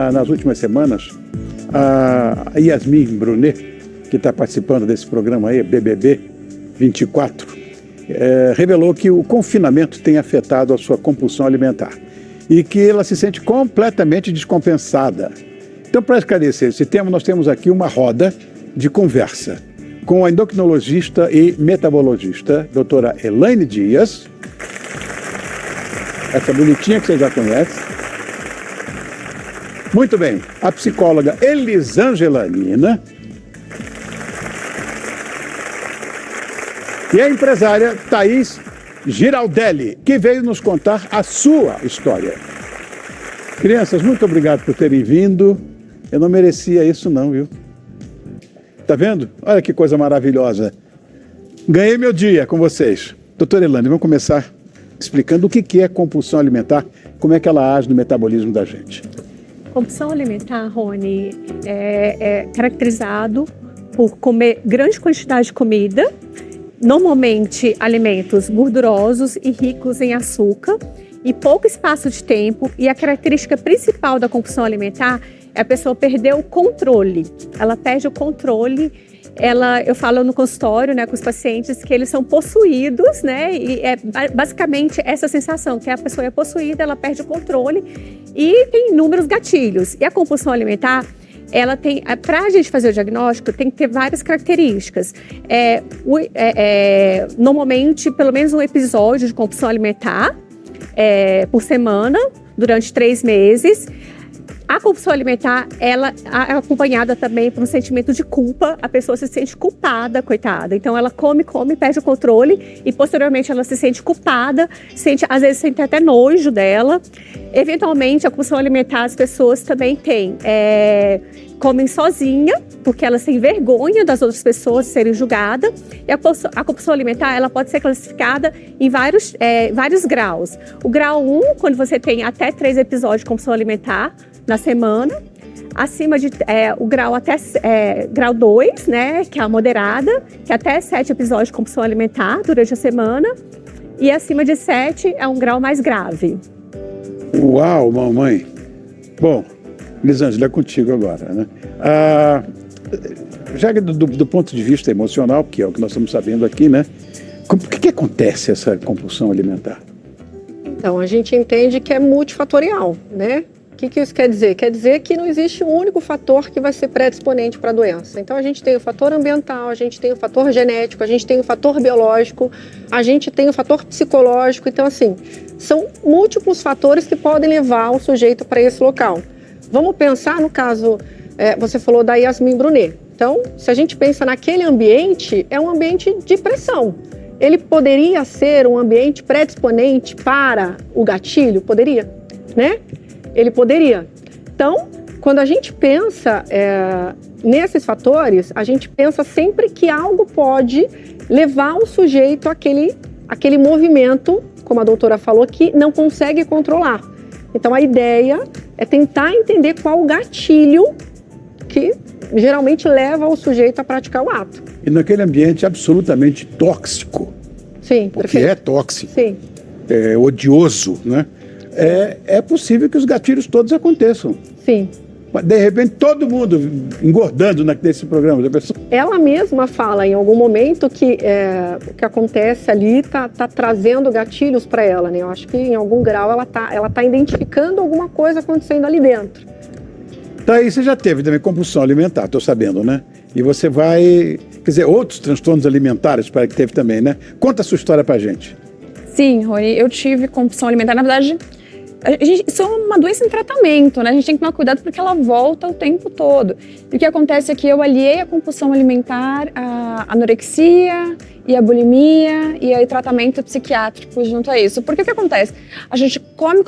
Nas últimas semanas, a Yasmin Brunet, que está participando desse programa aí, BBB 24, revelou que o confinamento tem afetado a sua compulsão alimentar e que ela se sente completamente descompensada. Então, para esclarecer esse tema, nós temos aqui uma roda de conversa com a endocrinologista e metabologista, doutora Elaine Dias, essa bonitinha que você já conhece. Muito bem, a psicóloga Elisângela Nina e a empresária Thaís Giraldelli, que veio nos contar a sua história. Crianças, muito obrigado por terem vindo. Eu não merecia isso não, viu? Tá vendo? Olha que coisa maravilhosa. Ganhei meu dia com vocês. Doutora Elaine, vamos começar explicando o que é compulsão alimentar, como é que ela age no metabolismo da gente. Compulsão alimentar, Rony, é caracterizado por comer grande quantidade de comida, normalmente alimentos gordurosos e ricos em açúcar, e pouco espaço de tempo. E a característica principal da compulsão alimentar é a pessoa perder o controle. Ela perde o controle. Eu falo no consultório, né, com os pacientes que eles são possuídos, né, e é basicamente essa sensação, que a pessoa é possuída, ela perde o controle e tem inúmeros gatilhos. E a compulsão alimentar, ela tem, para a gente fazer o diagnóstico, tem que ter várias características. Normalmente, pelo menos um episódio de compulsão alimentar por semana, durante 3 meses. A compulsão alimentar, ela é acompanhada também por um sentimento de culpa. A pessoa se sente culpada, coitada. Então, ela come, perde o controle e, posteriormente, ela se sente culpada, às vezes sente até nojo dela. Eventualmente, a compulsão alimentar, as pessoas também têm. Comem sozinha, porque elas têm vergonha das outras pessoas serem julgadas. E a compulsão alimentar, ela pode ser classificada em vários graus. O grau 1, quando você tem até 3 episódios de compulsão alimentar na semana. Acima de o grau grau 2, né, que é a moderada, que é até 7 episódios de compulsão alimentar durante a semana. E acima de 7 é um grau mais grave. Uau, mamãe! Bom, Elisângela, é contigo agora, né? Já do ponto de vista emocional, que é o que nós estamos sabendo aqui, né? Por que acontece essa compulsão alimentar? Então, a gente entende que é multifatorial, né? O que isso quer dizer? Quer dizer que não existe um único fator que vai ser predisponente para a doença. Então, a gente tem o fator ambiental, a gente tem o fator genético, a gente tem o fator biológico, a gente tem o fator psicológico. Então, assim, são múltiplos fatores que podem levar o sujeito para esse local. Vamos pensar no caso, você falou da Yasmin Brunet. Então, se a gente pensa naquele ambiente, é um ambiente de pressão. Ele poderia ser um ambiente predisponente para o gatilho? Poderia, né? Ele poderia. Então, quando a gente pensa nesses fatores, a gente pensa sempre que algo pode levar o sujeito àquele movimento, como a doutora falou, que não consegue controlar. Então, a ideia é tentar entender qual o gatilho que geralmente leva o sujeito a praticar o ato. E naquele ambiente absolutamente tóxico. Sim, porque perfeito. É tóxico. Sim. É odioso, né? É possível que os gatilhos todos aconteçam. Sim. De repente, todo mundo engordando nesse programa. Ela mesma fala em algum momento que o que acontece ali está trazendo gatilhos para ela, né? Eu acho que em algum grau ela tá identificando alguma coisa acontecendo ali dentro. Tá, aí você já teve também compulsão alimentar, estou sabendo, né? E você vai... Quer dizer, outros transtornos alimentares para que teve também, né? Conta a sua história pra gente. Sim, Rony, eu tive compulsão alimentar. Na verdade, isso é uma doença em tratamento, né? A gente tem que tomar cuidado porque ela volta o tempo todo. E o que acontece é que eu aliei a compulsão alimentar à anorexia e a bulimia e aí tratamento psiquiátrico junto a isso. Porque o que acontece? A gente come,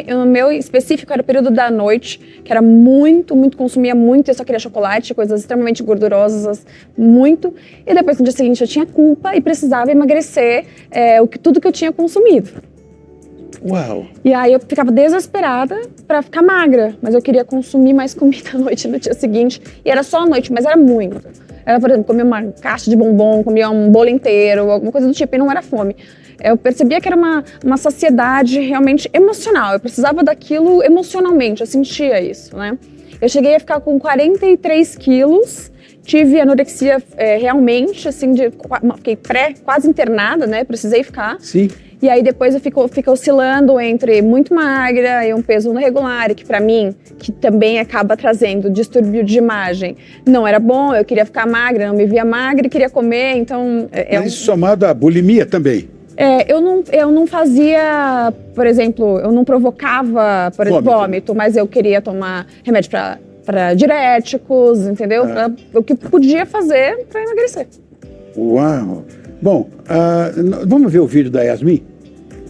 no meu específico era o período da noite, que era muito, consumia muito, eu só queria chocolate, coisas extremamente gordurosas, muito. E depois no dia seguinte eu tinha culpa e precisava emagrecer tudo que eu tinha consumido. Uau! E aí eu ficava desesperada pra ficar magra, mas eu queria consumir mais comida à noite no dia seguinte. E era só à noite, mas era muito. Era, por exemplo, comia uma caixa de bombom, comia um bolo inteiro, alguma coisa do tipo, e não era fome. Eu percebia que era uma saciedade realmente emocional. Eu precisava daquilo emocionalmente, eu sentia isso, né? Eu cheguei a ficar com 43 quilos, tive anorexia realmente, assim, fiquei quase internada, né? Precisei ficar. Sim. E aí depois eu fico oscilando entre muito magra e um peso irregular, que pra mim, que também acaba trazendo distúrbio de imagem, não era bom, eu queria ficar magra, não me via magra e queria comer, então... Isso somado à bulimia também. Eu não fazia, por exemplo, eu não provocava vômito, mas eu queria tomar remédio para diuréticos, entendeu? O que podia fazer para emagrecer. Uau! Bom, vamos ver o vídeo da Yasmin?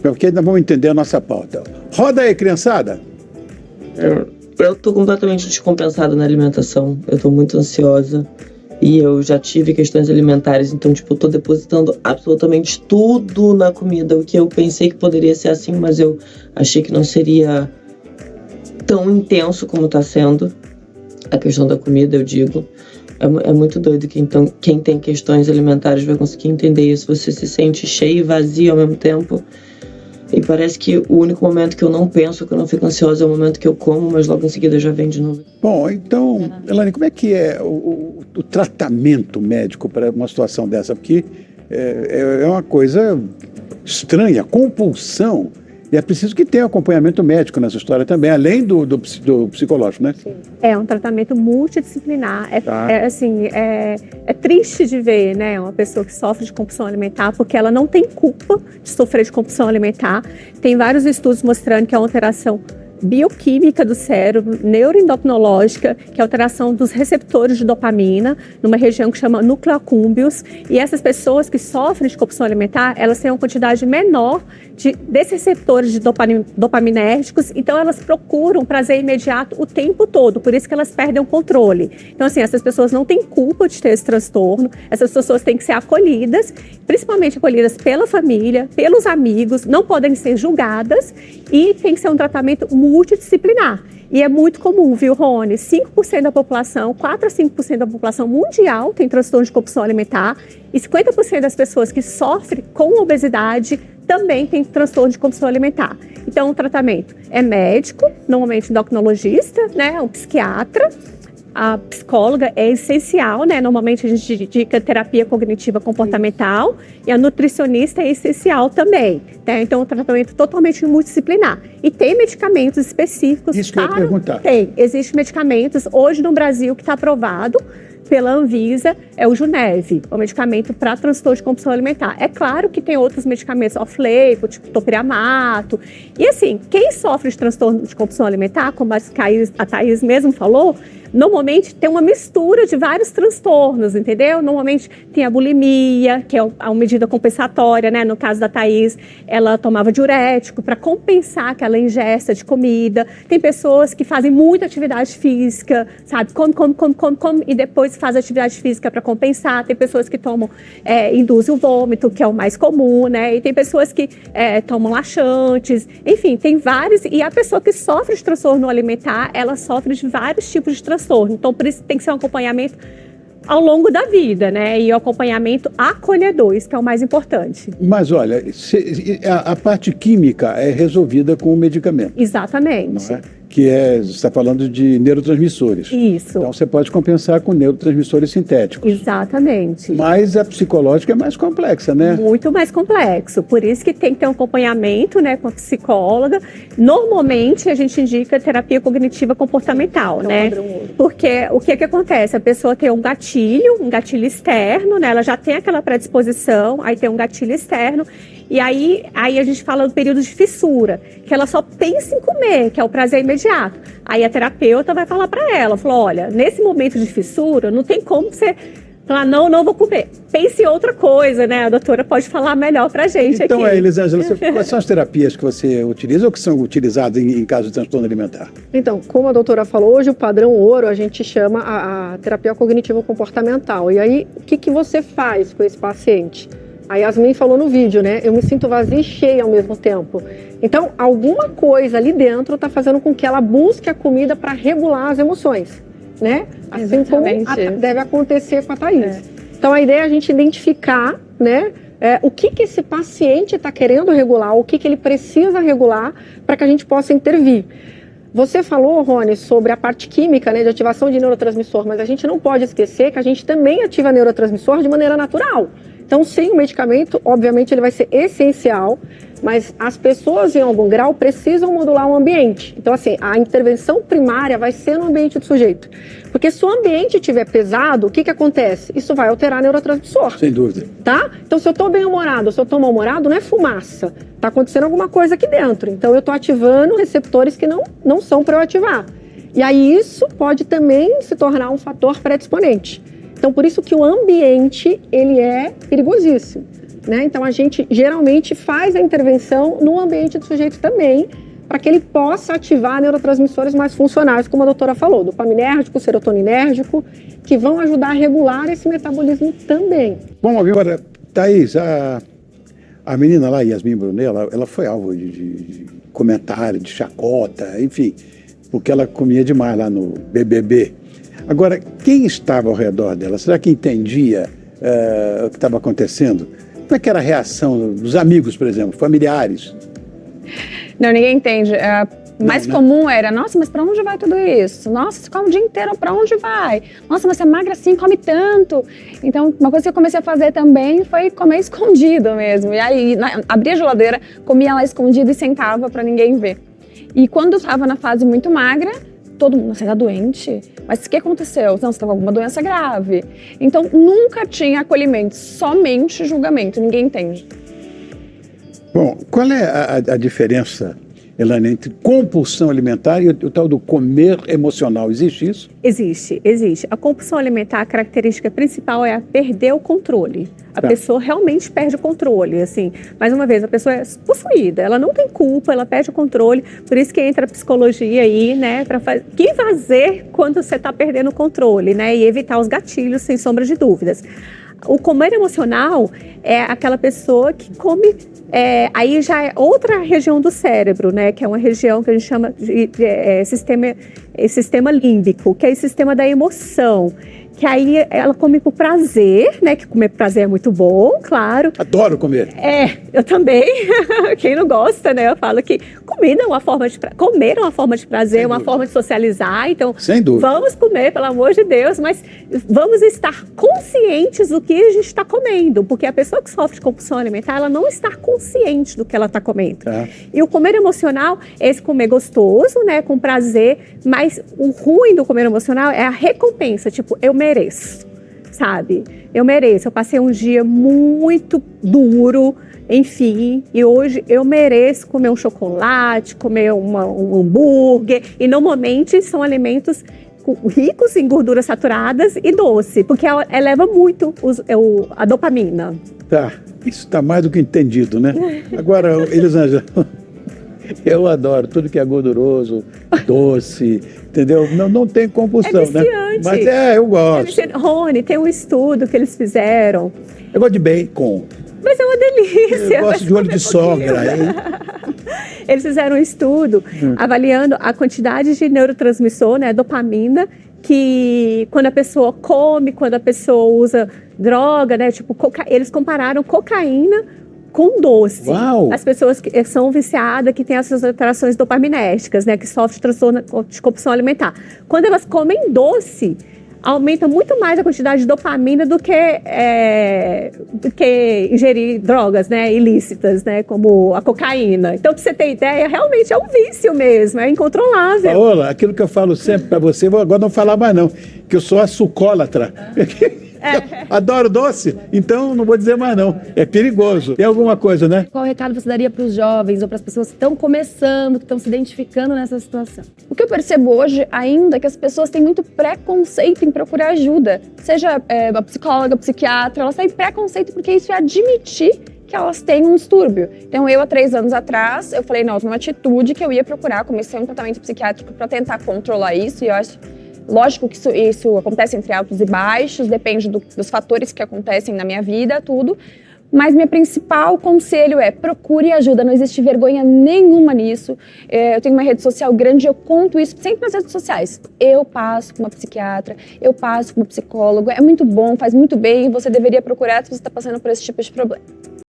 Porque ainda vamos entender a nossa pauta. Roda aí, criançada! Eu tô completamente descompensada na alimentação, eu tô muito ansiosa. E eu já tive questões alimentares, então, tipo, eu tô depositando absolutamente tudo na comida. O que eu pensei que poderia ser assim, mas eu achei que não seria tão intenso como tá sendo. A questão da comida, eu digo. É muito doido que, então, quem tem questões alimentares vai conseguir entender isso. Você se sente cheio e vazio ao mesmo tempo. E parece que o único momento que eu não penso, que eu não fico ansiosa, é o momento que eu como, mas logo em seguida já vem de novo. Bom, então, Elaine, como é que é o tratamento médico para uma situação dessa? Porque é uma coisa estranha, compulsão. E é preciso que tenha acompanhamento médico nessa história também, além do psicológico, né? Sim. É um tratamento multidisciplinar. É triste de ver, né, uma pessoa que sofre de compulsão alimentar, porque ela não tem culpa de sofrer de compulsão alimentar. Tem vários estudos mostrando que é uma alteração bioquímica do cérebro, neuroendocrinológica, que é a alteração dos receptores de dopamina, numa região que chama núcleo accumbens. E essas pessoas que sofrem de compulsão alimentar, elas têm uma quantidade menor desses receptores de dopaminérgicos, então elas procuram prazer imediato o tempo todo, por isso que elas perdem o controle. Então, assim, essas pessoas não têm culpa de ter esse transtorno, essas pessoas têm que ser acolhidas, principalmente acolhidas pela família, pelos amigos, não podem ser julgadas e tem que ser um tratamento multidisciplinar. E é muito comum, viu, Rony? 5% da população, 4 a 5% da população mundial tem transtorno de compulsão alimentar e 50% das pessoas que sofrem com obesidade também tem transtorno de compulsão alimentar. Então, o tratamento é médico, normalmente endocrinologista, né, um psiquiatra, a psicóloga é essencial, né? Normalmente a gente indica terapia cognitiva comportamental e a nutricionista é essencial também, né? Então, um tratamento totalmente multidisciplinar. E tem medicamentos específicos. Isso que eu ia perguntar. Existem medicamentos hoje no Brasil que está aprovado pela Anvisa, é o Junev, o medicamento para transtorno de compulsão alimentar. É claro que tem outros medicamentos off-label, tipo topiramato. E assim, quem sofre de transtorno de compulsão alimentar, como a Thaís mesmo falou, normalmente tem uma mistura de vários transtornos, entendeu? Normalmente tem a bulimia, que é uma medida compensatória, né? No caso da Thaís, ela tomava diurético para compensar aquela ingesta de comida. Tem pessoas que fazem muita atividade física, sabe? Come, e depois faz atividade física para compensar. Tem pessoas que tomam, induzem o vômito, que é o mais comum, né? E tem pessoas que tomam laxantes. Enfim, tem vários. E a pessoa que sofre de transtorno alimentar, ela sofre de vários tipos de transtorno. Então, por isso tem que ser um acompanhamento ao longo da vida, né? E o acompanhamento acolhedor, isso que é o mais importante. Mas olha, a parte química é resolvida com o medicamento. Exatamente. Não é? Que você está falando de neurotransmissores. Isso. Então você pode compensar com neurotransmissores sintéticos. Exatamente. Mas a psicológica é mais complexa, né? Muito mais complexo. Por isso que tem que ter um acompanhamento, né, com a psicóloga. Normalmente a gente indica terapia cognitiva comportamental, né? Porque o que acontece? A pessoa tem um gatilho externo, né? Ela já tem aquela predisposição, aí tem um gatilho externo. E aí a gente fala do período de fissura, que ela só pensa em comer, que é o prazer imediato. Aí a terapeuta vai falar para ela, olha, nesse momento de fissura, não tem como você falar, não vou comer. Pense em outra coisa, né? A doutora pode falar melhor pra gente então, aqui. Elisângela, quais são as terapias que você utiliza ou que são utilizadas em caso de transtorno alimentar? Então, como a doutora falou, hoje o padrão ouro a gente chama a terapia cognitivo comportamental. E aí, o que você faz com esse paciente? A Yasmin falou no vídeo, né? Eu me sinto vazia e cheia ao mesmo tempo. Então, alguma coisa ali dentro está fazendo com que ela busque a comida para regular as emoções, né? Assim como deve acontecer com a Thaís. Então, a ideia é a gente identificar, né? o que esse paciente está querendo regular, o que ele precisa regular para que a gente possa intervir. Você falou, Rony, sobre a parte química, né, de ativação de neurotransmissor, mas a gente não pode esquecer que a gente também ativa neurotransmissor de maneira natural. Então, sem o medicamento, obviamente, ele vai ser essencial, mas as pessoas, em algum grau, precisam modular o ambiente. Então, assim, a intervenção primária vai ser no ambiente do sujeito. Porque se o ambiente estiver pesado, o que acontece? Isso vai alterar o neurotransmissor. Sem dúvida. Tá? Então, se eu estou bem-humorado, se eu estou mal-humorado, não é fumaça. Está acontecendo alguma coisa aqui dentro. Então, eu estou ativando receptores que não são para eu ativar. E aí, isso pode também se tornar um fator predisponente. Então, por isso que o ambiente, ele é perigosíssimo, né? Então, a gente geralmente faz a intervenção no ambiente do sujeito também, para que ele possa ativar neurotransmissores mais funcionais, como a doutora falou, dopaminérgico, serotoninérgico, que vão ajudar a regular esse metabolismo também. Bom, agora, Thaís, a menina lá, Yasmin Brunet, ela foi alvo de comentário, de chacota, enfim, porque ela comia demais lá no BBB. Agora, quem estava ao redor dela? Será que entendia o que estava acontecendo? Como é que era a reação dos amigos, por exemplo, familiares? Não, ninguém entende. Mais comum era, nossa, mas pra onde vai tudo isso? Nossa, você come o dia inteiro, pra onde vai? Nossa, mas você é magra assim, come tanto. Então, uma coisa que eu comecei a fazer também foi comer escondido mesmo. E aí, abria a geladeira, comia lá escondido e sentava pra ninguém ver. E quando eu estava na fase muito magra, todo mundo, você tá doente? Mas o que aconteceu? Não, você tá com alguma doença grave. Então, nunca tinha acolhimento, somente julgamento, ninguém entende. Bom, qual é a diferença, Elaine, entre compulsão alimentar e o tal do comer emocional? Existe isso? Existe. A compulsão alimentar, a característica principal é a perder o controle. A pessoa realmente perde o controle, assim. Mais uma vez, a pessoa é possuída, ela não tem culpa, ela perde o controle, por isso que entra a psicologia aí, né, para fazer o que fazer quando você está perdendo o controle, né, e evitar os gatilhos, sem sombra de dúvidas. O comer emocional é aquela pessoa que come, aí já é outra região do cérebro, né, que é uma região que a gente chama de sistema límbico, que é o sistema da emoção. Que aí ela come por prazer, né? Que comer por prazer é muito bom, claro. Adoro comer. Eu também. Quem não gosta, né? Eu falo que comida é uma forma de comer é uma forma de prazer, uma forma de socializar. Então, sem dúvida, vamos comer, pelo amor de Deus, mas vamos estar conscientes do que a gente está comendo, porque a pessoa que sofre de compulsão alimentar, ela não está consciente do que ela está comendo. E o comer emocional é esse comer gostoso, né? Com prazer, mas o ruim do comer emocional é a recompensa, tipo, eu mereço, sabe? Eu mereço. Eu passei um dia muito duro, enfim, e hoje eu mereço comer um chocolate, comer um hambúrguer, e normalmente são alimentos ricos em gorduras saturadas e doce, porque eleva muito a dopamina. Tá, isso está mais do que entendido, né? Agora, Elisângela, eu adoro tudo que é gorduroso, doce, entendeu? Não tem compulsão, né? Mas eu gosto. Rony, tem um estudo que eles fizeram. Eu gosto de bacon. Mas é uma delícia. Eu gosto de olho de sogra. Eles fizeram um estudo avaliando a quantidade de neurotransmissor, né, dopamina, que quando a pessoa come, quando a pessoa usa droga, né, tipo, eles compararam cocaína com doce. Uau. As pessoas que são viciadas, que têm essas alterações dopaminérgicas, né, que sofrem de transtorno de compulsão alimentar. Quando elas comem doce, aumenta muito mais a quantidade de dopamina do que ingerir drogas, né, ilícitas, né, como a cocaína. Então, para você ter ideia, realmente é um vício mesmo, é incontrolável. Paola, aquilo que eu falo sempre para você, agora não falar mais não, que eu sou açucólatra. Adoro doce, então não vou dizer mais não. É perigoso. Tem alguma coisa, né? Qual recado você daria para os jovens ou para as pessoas que estão começando, que estão se identificando nessa situação? O que eu percebo hoje ainda é que as pessoas têm muito preconceito em procurar ajuda. Seja a psicóloga, psiquiatra, elas têm preconceito porque isso é admitir que elas têm um distúrbio. Então eu, há 3 anos atrás, eu falei, não, eu tomei uma atitude que eu ia procurar, comecei um tratamento psiquiátrico para tentar controlar isso, e eu acho... Lógico que isso acontece entre altos e baixos, depende dos fatores que acontecem na minha vida, tudo. Mas meu principal conselho é procure ajuda, não existe vergonha nenhuma nisso. Eu tenho uma rede social grande, eu conto isso sempre nas redes sociais. Eu passo com uma psiquiatra, eu passo com uma psicóloga, é muito bom, faz muito bem, você deveria procurar se você está passando por esse tipo de problema.